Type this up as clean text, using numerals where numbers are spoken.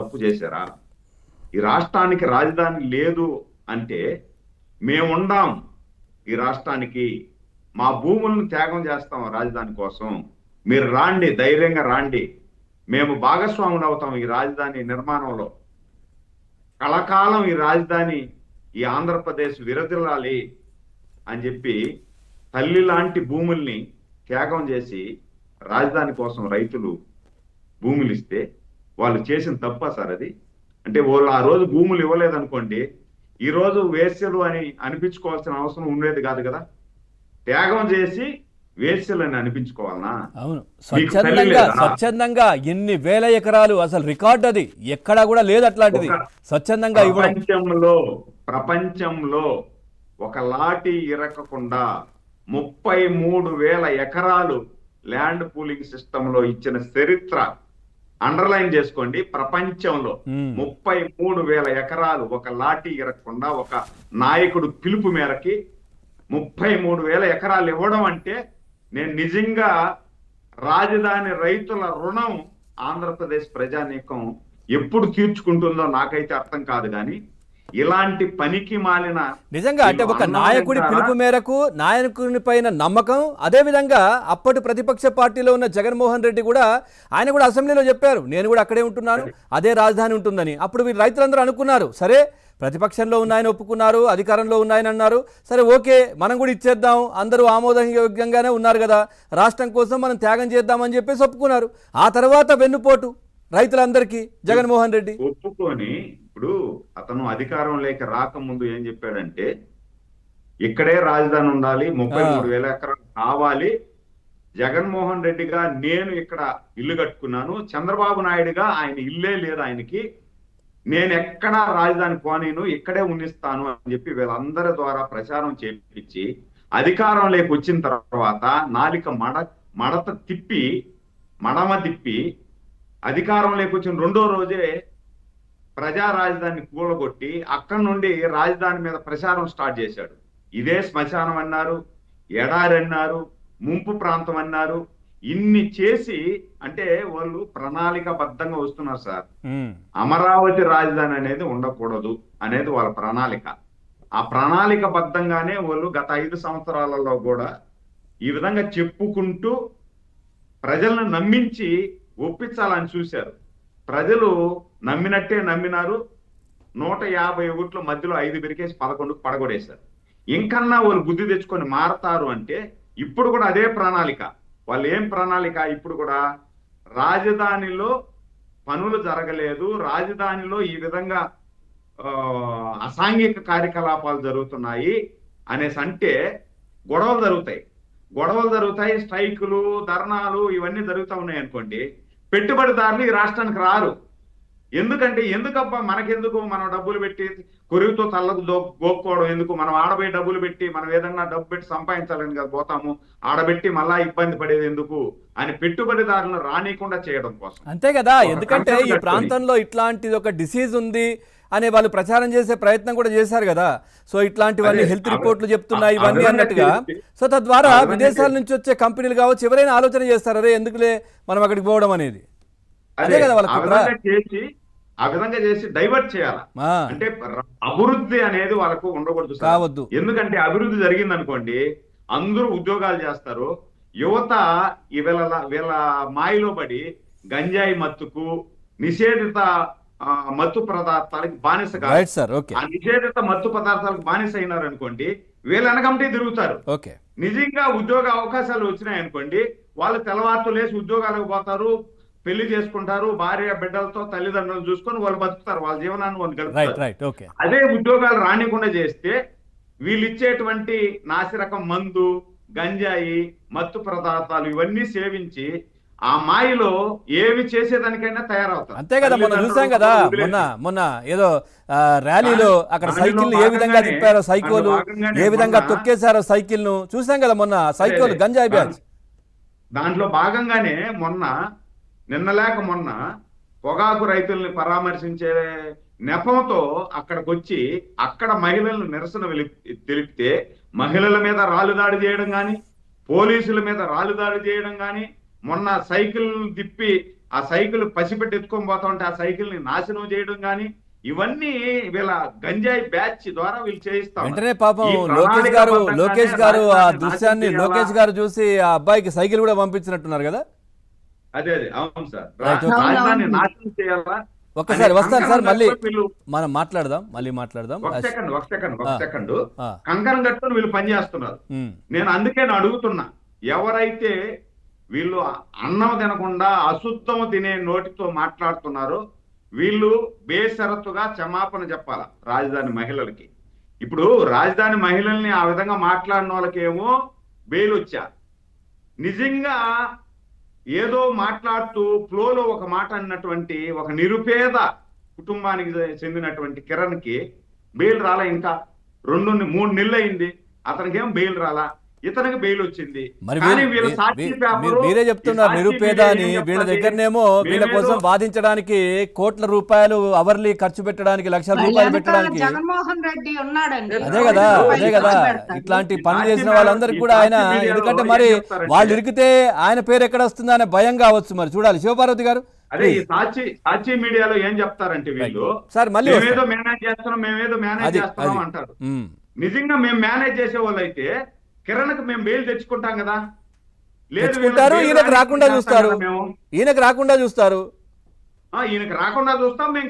తప్పు చేశారా? ఈ రాష్ట్రానికి రాజధాని లేదు అంటే మేముండాం, ఈ రాష్ట్రానికి మా భూములను త్యాగం చేస్తాం రాజధాని కోసం, మీరు రాండి, ధైర్యంగా రాండి, మేము భాగస్వాములు అవుతాం ఈ రాజధాని నిర్మాణంలో, కలకాలం ఈ రాజధాని ఈ ఆంధ్రప్రదేశ్ విరజిల్లాలి అని చెప్పి తల్లి లాంటి భూముల్ని త్యాగం చేసి రాజధాని కోసం రైతులు భూములు ఇస్తే వాళ్ళు చేసిన తప్ప సార్ అది? అంటే వాళ్ళు ఆ రోజు భూములు ఇవ్వలేదనుకోండి, ఈ రోజు వేశ్యలు అని అనిపించుకోవాల్సిన అవసరం ఉండేది కాదు కదా. త్యాగం చేసి వేశ్యలు అని అనిపించుకోవాలనా? అవును, స్వచ్ఛందంగా ఎన్ని వేల ఎకరాలు, అసలు రికార్డ్ అది ఎక్కడా కూడా లేదు అట్లాంటిది. స్వచ్ఛందంగా ప్రపంచంలో ఒక లాఠీ ఇరకకుండా 33,000 ఎకరాలు ల్యాండ్ పూలింగ్ సిస్టమ్ లో ఇచ్చిన చరిత్ర అండర్లైన్ చేసుకోండి. ప్రపంచంలో 33,000 ఎకరాలు ఒక లాఠీ ఇరకకుండా ఒక నాయకుడు పిలుపు మేరకి 33,000 ఎకరాలు ఇవ్వడం అంటే నేను నిజంగా రాజధాని రైతుల రుణం ఆంధ్రప్రదేశ్ ప్రజానీకం ఎప్పుడు తీర్చుకుంటుందో నాకైతే అర్థం కాదు. కానీ ఇలాంటి పనికి మాలిన నిజంగా అంటే ఒక నాయకుడి పిలుపు మేరకు నాయకుని పైన నమ్మకం, అదే విధంగా అప్పటి ప్రతిపక్ష పార్టీలో ఉన్న జగన్మోహన్ రెడ్డి కూడా ఆయన కూడా అసెంబ్లీలో చెప్పారు, నేను కూడా అక్కడే ఉంటున్నాను, అదే రాజధాని ఉంటుందని. అప్పుడు వీళ్ళు రైతులందరూ అనుకున్నారు, సరే ప్రతిపక్షంలో ఉన్నాయని ఒప్పుకున్నారు, అధికారంలో ఉన్నాయని అన్నారు, సరే ఓకే మనం కూడా ఇచ్చేద్దాం, అందరూ ఆమోదయోగ్యంగానే ఉన్నారు కదా, రాష్ట్రం కోసం మనం త్యాగం చేద్దామని చెప్పేసి ఒప్పుకున్నారు. ఆ తర్వాత వెన్నుపోటు రైతులందరికీ జగన్మోహన్ రెడ్డి ఒప్పుకొని, ఇప్పుడు అతను అధికారం లేక రాకముందు ఏం చెప్పాడంటే ఇక్కడే రాజధాని ఉండాలి, 33,000 ఎకరాలు కావాలి, జగన్మోహన్ రెడ్డిగా నేను ఇక్కడ ఇల్లు కట్టుకున్నాను, చంద్రబాబు నాయుడుగా ఆయన ఇల్లే లేదు ఆయనకి, నేను ఎక్కడా రాజధాని పోనీను, ఇక్కడే ఉన్నిస్తాను అని చెప్పి వీళ్ళందరి ద్వారా ప్రచారం చేపించి అధికారం లేక వచ్చిన తర్వాత నాలిక మడమ తిప్పి అధికారం లేకొచ్చిన 2వ రోజే ప్రజా రాజధానిని కూలగొట్టి అక్కడి నుండి రాజధాని మీద ప్రచారం స్టార్ట్ చేశాడు. ఇదే శ్మశానం అన్నారు, ఎడారి అన్నారు, ముంపు ప్రాంతం అన్నారు. ఇన్ని చేసి అంటే వాళ్ళు ప్రణాళికాబద్ధంగా వస్తున్నారు సార్. అమరావతి రాజధాని అనేది ఉండకూడదు అనేది వాళ్ళ ప్రణాళిక. ఆ ప్రణాళికబద్ధంగానే వాళ్ళు గత 5 సంవత్సరాలలో కూడా ఈ విధంగా చెప్పుకుంటూ ప్రజలను నమ్మించి ఒప్పించాలని చూశారు. ప్రజలు నమ్మినట్టే నమ్మినారు. 151 మధ్యలో 5 పెరికేసి 11కు పడగొడేశారు. ఇంకన్నా వాళ్ళు బుద్ధి తెచ్చుకొని మారతారు అంటే ఇప్పుడు కూడా అదే ప్రణాళిక. వాళ్ళు ఏం ప్రణాళిక? ఇప్పుడు కూడా రాజధానిలో పనులు జరగలేదు, రాజధానిలో ఈ విధంగా అసాంఘిక కార్యకలాపాలు జరుగుతున్నాయి అనేసి అంటే గొడవలు జరుగుతాయి, స్ట్రైకులు, ధర్నాలు ఇవన్నీ జరుగుతూ ఉన్నాయి అనుకోండి, పెట్టుబడిదారులు ఈ రాష్ట్రానికి రారు. ఎందుకబ్బా మనకెందుకు, మనం డబ్బులు పెట్టి కొరివితో తల్లకు గోక్కోవడం ఎందుకు, మనం ఆడబోయి డబ్బులు పెట్టి మనం ఏదన్నా డబ్బు పెట్టి సంపాదించాలని కదా పోతాము, ఆడబెట్టి మళ్ళా ఇబ్బంది పడేది ఎందుకు అని పెట్టుబడిదారులను రానికుండా చేయడం కోసం. అంతే కదా, ఎందుకంటే ఈ ప్రాంతంలో ఇట్లాంటిది ఒక డిసీజ్ ఉంది అనే వాళ్ళు ప్రచారం చేసే ప్రయత్నం కూడా చేశారు కదా. సో ఇట్లాంటివన్నీ హెల్త్ రిపోర్ట్లు చెప్తున్నాయి ఇవన్నీ అన్నట్టుగా. సో తద్వారా విదేశాల నుంచి వచ్చే కంపెనీలు కావచ్చు ఎవరైనా ఆలోచన చేస్తారు, అరే ఎందుకులే మనం అక్కడికి పోవడం అనేది. అదే కదా వాళ్ళకి ఆ విధంగా చేసి డైవర్ట్ చేయాలి. అంటే అభివృద్ధి అనేది వాళ్ళకు ఉండకూడదు కావద్దు. ఎందుకంటే అభివృద్ధి జరిగింది అనుకోండి, అందరూ ఉద్యోగాలు చేస్తారు, యువత వీళ్ళ మాయలో పడి గంజాయి మత్తుకు, నిషేధిత మత్తు పదార్థాలకు బానిసగా, ఆ నిషేధిత మత్తు పదార్థాలకు బానిస అయినారు అనుకోండి, వీళ్ళు వెనకంటే తిరుగుతారు. నిజంగా ఉద్యోగ అవకాశాలు వచ్చినాయి అనుకోండి, వాళ్ళు తెల్లవారుతో లేచి ఉద్యోగాలకు పోతారు, పెళ్లి చేసుకుంటారు, భార్య బిడ్డలతో తల్లిదండ్రులు చూసుకొని వాళ్ళు బతుకుతారు, వాళ్ళ జీవనాన్ని వాళ్ళు గడుపుతారు. అదే ఉద్యోగాలు రానికుండా చేస్తే వీళ్ళు ఇచ్చేటువంటి నాసిరకం మందు, గంజాయి, మత్తు పదార్థాలు ఇవన్నీ సేవించి ఆ మాయలో ఏవి చేసేదానికైనా తయారవుతారు. అంతే కదా, మొన్న చూసాం కదా, మొన్న ఏదో ర్యాలీలో అక్కడ సైకిల్ ఏ విధంగా తిప్పారో, సైకిల్ ఏ విధంగా తొక్కేశారో సైకిల్ ను చూసాం కదా మొన్న, సైకిల్ గంజాయి బ్యాచ్. దాంట్లో భాగంగానే మొన్న పొగాకు రైతుల్ని పరామర్శించే నెపంతో అక్కడికి వచ్చి అక్కడ మహిళలను నిరసన తెలిపితే మహిళల మీద రాళ్ళుదాడి చేయడం కానీ, పోలీసుల మీద రాళ్ళుదాడి చేయడం కానీ, మొన్న సైకిల్ తిప్పి ఆ సైకిల్ పసిపెట్టి ఎత్తుకొని పోతా ఉంటే ఆ సైకిల్ ని నాశనం చేయడం కానీ ఇవన్నీ వీళ్ళ గంజాయి బ్యాచ్ ద్వారా వీళ్ళు చేయిస్తా ఉన్నారు. వెంటనే పాపం ఈ లోకేష్ గారు ప్రణాళికాబద్ధంగానే ఆ రాజధానిని దృశ్యాన్ని నాశనం లోకేష్ చేయాలా? గారు చూసి ఆ అబ్బాయికి సైకిల్ కూడా పంపించినట్టున్నారు కదా. అదే అవును సార్. Right, okay. రాజధానిని నాశనం చేయాలా? ఒక్కసారి వస్తాను సార్, మళ్ళీ వీళ్ళు మనం మాట్లాడదాం, మళ్ళీ మాట్లాడదాం. ఒక సెకండ్ ఆ. కంకణం కట్టుకొని వీళ్ళు పనిచేస్తున్నారు. ఉమ్. నేను అందుకే అడుగుతున్నా, ఎవరైతే వీళ్ళు అన్నం తినకుండా అశుద్ధం తినే నోటితో మాట్లాడుతున్నారో వీళ్ళు బేషరతుగా క్షమాపణ చెప్పాల రాజధాని మహిళలకి. ఇప్పుడు రాజధాని మహిళల్ని ఆ విధంగా మాట్లాడిన వాళ్ళకేమో బెయిల్ వచ్చా, నిజంగా ఏదో మాట్లాడుతూ ఫ్లోలో ఒక మాట అన్నటువంటి ఒక నిరుపేద కుటుంబానికి చెందినటువంటి కిరణ్ కి బెయిల్ రాలా. ఇంకా 3 నెలలు అయింది, అతనికి ఏం బెయిల్ రాలా, ఇతనికి బెయిల్ వచ్చింది. మరి కానీ వీళ్ళ సాక్షి పేపరు, మీరే చెప్తున్నారు ఈ సాక్షి నిరుపేద మీడియా అని. ఏం వీళ్ళ చెప్తాది? దగ్గరనేమో వీళ్ళ కోసం మేమేదో వాదించడానికి కోట్ల రూపాయలు అవర్లీ ఖర్చు పెట్టడానికి, లక్షల రూపాయలు పెట్టడానికి. జగన్మోహన్ రెడ్డి ఉన్నాడండి. అదే కదా ఇట్లాంటి పనులు చేసిన వాళ్ళందరికీ కూడా ఆయన, ఎందుకంటే మరి వాళ్ళు ఇరికితే ఆయన పేరు ఎక్కడ వస్తుందా అనే భయం కావచ్చు. మరి చూడాలి. శివపార్వతి గారు, అదే ఈ సాక్షి మీడియాలో ఏం చెప్తారంటే వీళ్ళు సార్ మళ్ళీ మేమేదో మేనేజ్ చేస్తున్నాం, మేమేదో మేనేజ్ చేస్తున్నాం అంటారు. నిజంగా మేము మేనేజ్ చేసే వాళ్ళు అయితే కిరణ్ కి మేము బెయిల్ తెచ్చుకుంటాం కదా. లేదు తెచ్చుకుంటారు, ఈయనకు రాకుండా చూస్తారు, ఈయనకు రాకుండా చూస్తారు. ఈయనకి రాకుండా చూస్తాం మేము.